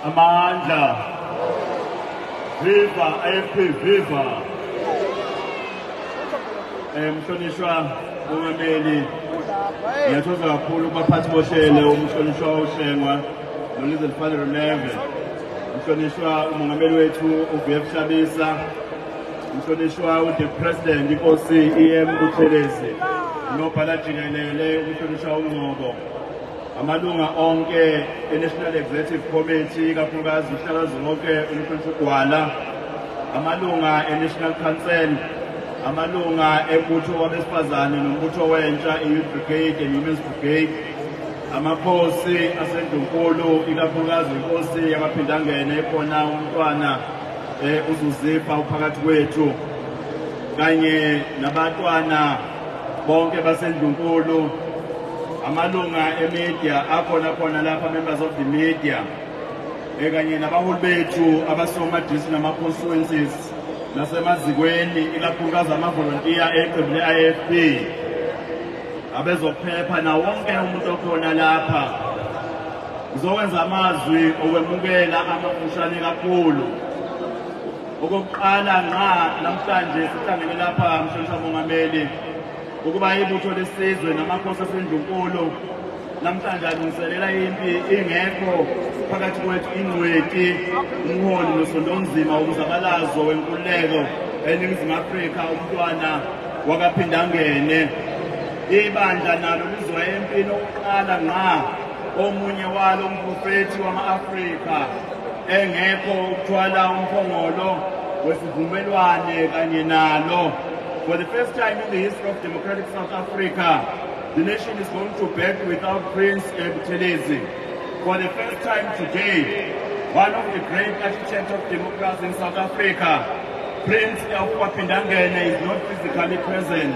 Amandla. Viva IFP, viva. Mhlonishwa uMameli. Ngiyathokoza kakhulu kubaphathi bohlelo umhlonishwa uShengwa noLizwe Reneve. Mhlonishwa umongameli wethu uVF Shabisa. Mhlonishwa the President inkosi EM Buthelezi. Nobhala jikelele umhlonishwa uNgcobo. Amalunga onke e-National Executive Committee kakhulukazi uhlala zonke umhlonishwa uGwala. Amalunga e-National Council. Amalunga ebutho wabesifazane nombutho wentsha i-Youth Brigade and Women's Brigade. Amakhosi asendunkulu ikakhulukazi inkosi yamaphindangene ekhona umntwana uzuzipha uphakathi kwethu kanye nabatwana bonke basendunkulu. Amalunga emedia akhona lapha, members of the media kanye nabaholi bethu abasomadistrict nama-constituencies nasemazikweni ikakhulukazi amavolontiya eqembu le-IFP abezophepha na wonke umuntu okhona lapha. Ngizokwenza amazwi okwemukela amafushane kakhulu. Okokuqala namhlanje sihlangene lapha mhlonishwa mongameli ukuba ibutho lesizwe namakhosi asendunkulu namhlanje alungiselela impi ingekho phakathi kwethu ingcweti umholi nosondonzima womzabalazo wenkululeko eNingizimu Afrika umntwana wakaphindangene. Ibandla nalo lizoya empini okokuqala omunye walo umprofethi wama-Afrika engekho ukuthwala umphongolo wesivumelwane kanye nalo. For the first time in the history of democratic South Africa, the nation is going to beg without Prince Buthelezi. For the first time today, one of the great architects of democracy in South Africa, Prince Phindangene, is not physically present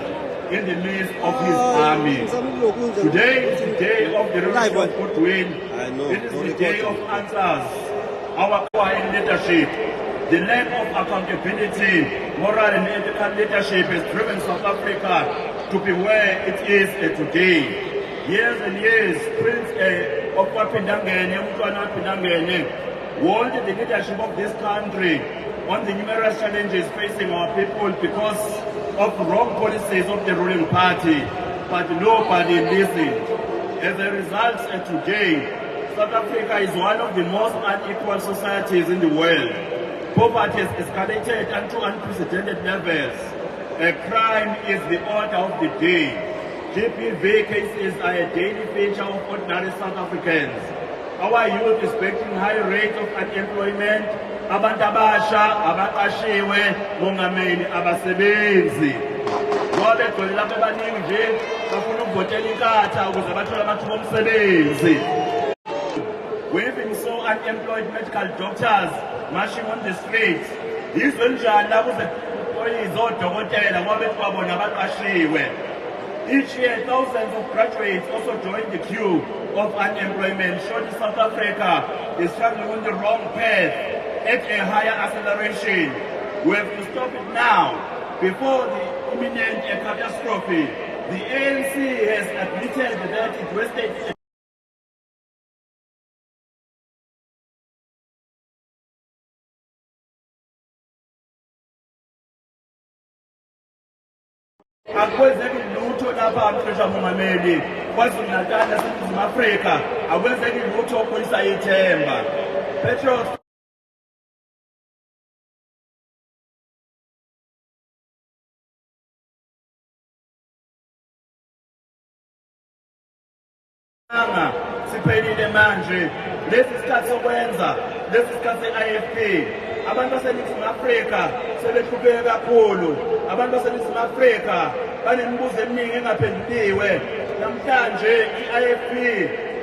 in the midst of his army. Today is the day of the revolution of goodwill. It is the day of answers. Our power in leadership. The lack of accountability, moral and ethical leadership has driven South Africa to be where it is today. Years and years, Prince Phindangene wanted the leadership of this country on the numerous challenges facing our people because of wrong policies of the ruling party, but nobody listened. As a result, today, South Africa is one of the most unequal societies in the world. Poverty has escalated to unprecedented levels. Crime is the order of the day. GBV cases are a daily feature of ordinary South Africans. Our youth is facing high rates of unemployment. Abangaqashiwe, mongameli abasebenzi. Ngoba egcwele lapha abaningi nje bafuna ukuvotela inkatha ukuze bathole amathuba omsebenzi. We've been so unemployed medical doctors marching on the streets. Izwenjani la kuze izodokotela ngoba bethi babona abaqashiwe. Each year, thousands of graduates also join the queue of unemployment, showing South Africa is traveling on the wrong path at a higher acceleration. We have to stop it now before the imminent catastrophe. The ANC has admitted that it wasted akwenzeki lutho lapha mhlonishwa mongameli KwaZulu-Natal naseNingizimu Afrika akwenzeki lutho opholisa ithemba. Petrol siphelile manje lesi sikhathi sokwenza lesi sikhathi se-IFP. Abantu baseNingizimu Afrika sebehlupheke kakhulu. Abantu baseNingizimu Afrika banemibuzo eminingi engaphenduliwe. Namhlanje i-IFP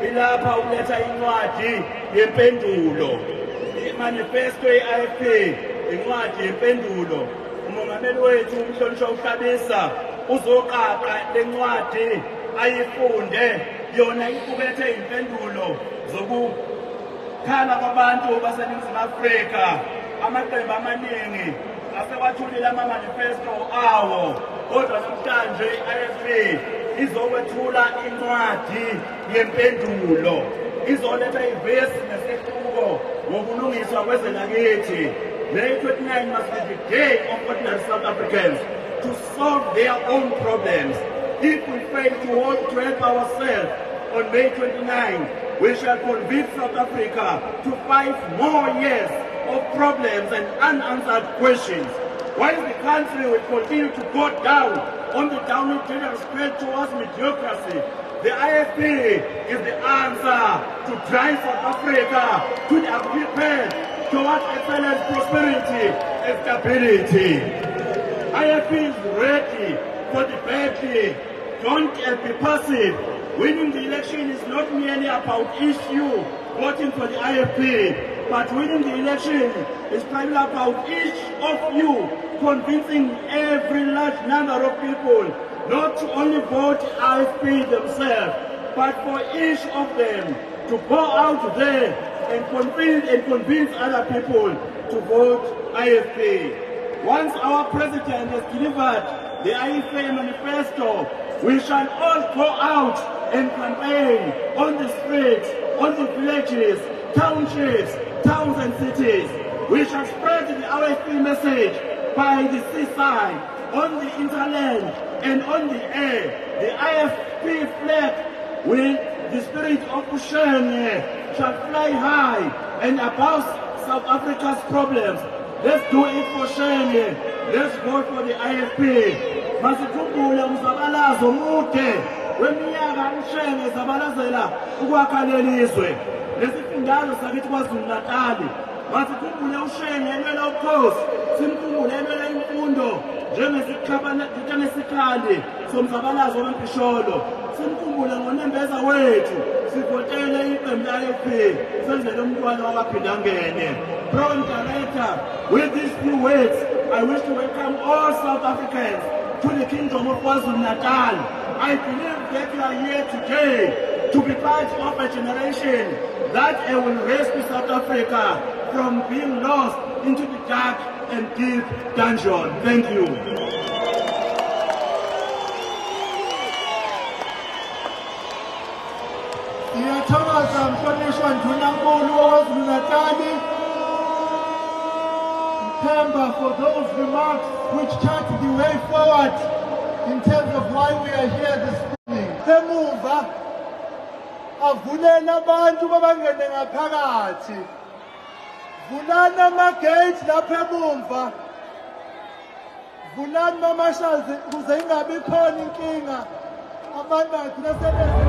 ilapha ukuletha incwadi yempendulo. I-Manifesto ye-IFP incwadi yempendulo. Umongameli wethu umhlonishwa uShabisa uzoqaqa lencwadi ayifunde yona iqukethe impendulo zokukhala kwabantu baseNingizimu Afrika. Amaqembu amaningi asewathulile ama-manifesto awo, kodwa namhlanje i-IFP izokwethula incwadi yempendulo. izoletha ivesi nesehluko ngokulungiswa kwezelakithi. May 29 must be the day of ordinary South Africans to solve their own problems. If we fail to help ourselves on May 29, we shall convince South Africa to 5 more years of problems and unanswered questions. While the country will continue to go down on the downward general spread towards mediocrity, the IFP is the answer to drive South Africa to the prepared towards excellence, prosperity, and stability. IFP is ready for the battle. Don't be passive. Winning the election is not merely about issue voting for the IFP, but winning the election is primarily about each of you convincing every large number of people not to only vote IFP themselves, but for each of them to go out there and convince other people to vote IFP. Once our president has delivered the IFP manifesto, we shall all go out and campaign on the streets, on the villages, townships, towns and cities. We shall spread the IFP message by the seaside, on the interland, and on the air. The IFP flag with the spirit of Ushene shall fly high and above South Africa's problems. Let's do it for Shene. Let's vote for the IFP. Masikhumbule umzabalazo omude weminyaka uShenge zabalazela ukwakha lelizwe. Lesifundazwe sakithi KwaZulu-Natal. Masikhumbule uShenge elwela ukhosi, simkhumbule elwela imfundo njengesikhali somzabalazo wempisholo. Simkhumbule ngoNembeza wethu sivotele iqembu le-IFP senzele umntwana wabaphinda ngene. Program Director, with these few words, I wish to welcome all South Africans to the Kingdom of KwaZulu-Natal. I believe that you are here today to be part of a generation that will rescue South Africa from being lost into the dark and deep dungeon. Thank you. Ngiyathokoza mhlonishwa Ndunankulu waKwaZulu-Natal for those remarks which chart the way forward in terms of why we are here this morning. Emuva avulela abantu babangene ngaphakathi. Vulani ama-gate lapha emumva. Vulani ma-marshals ukuze ingabi khona inkinga. Abantu bagcina sebenze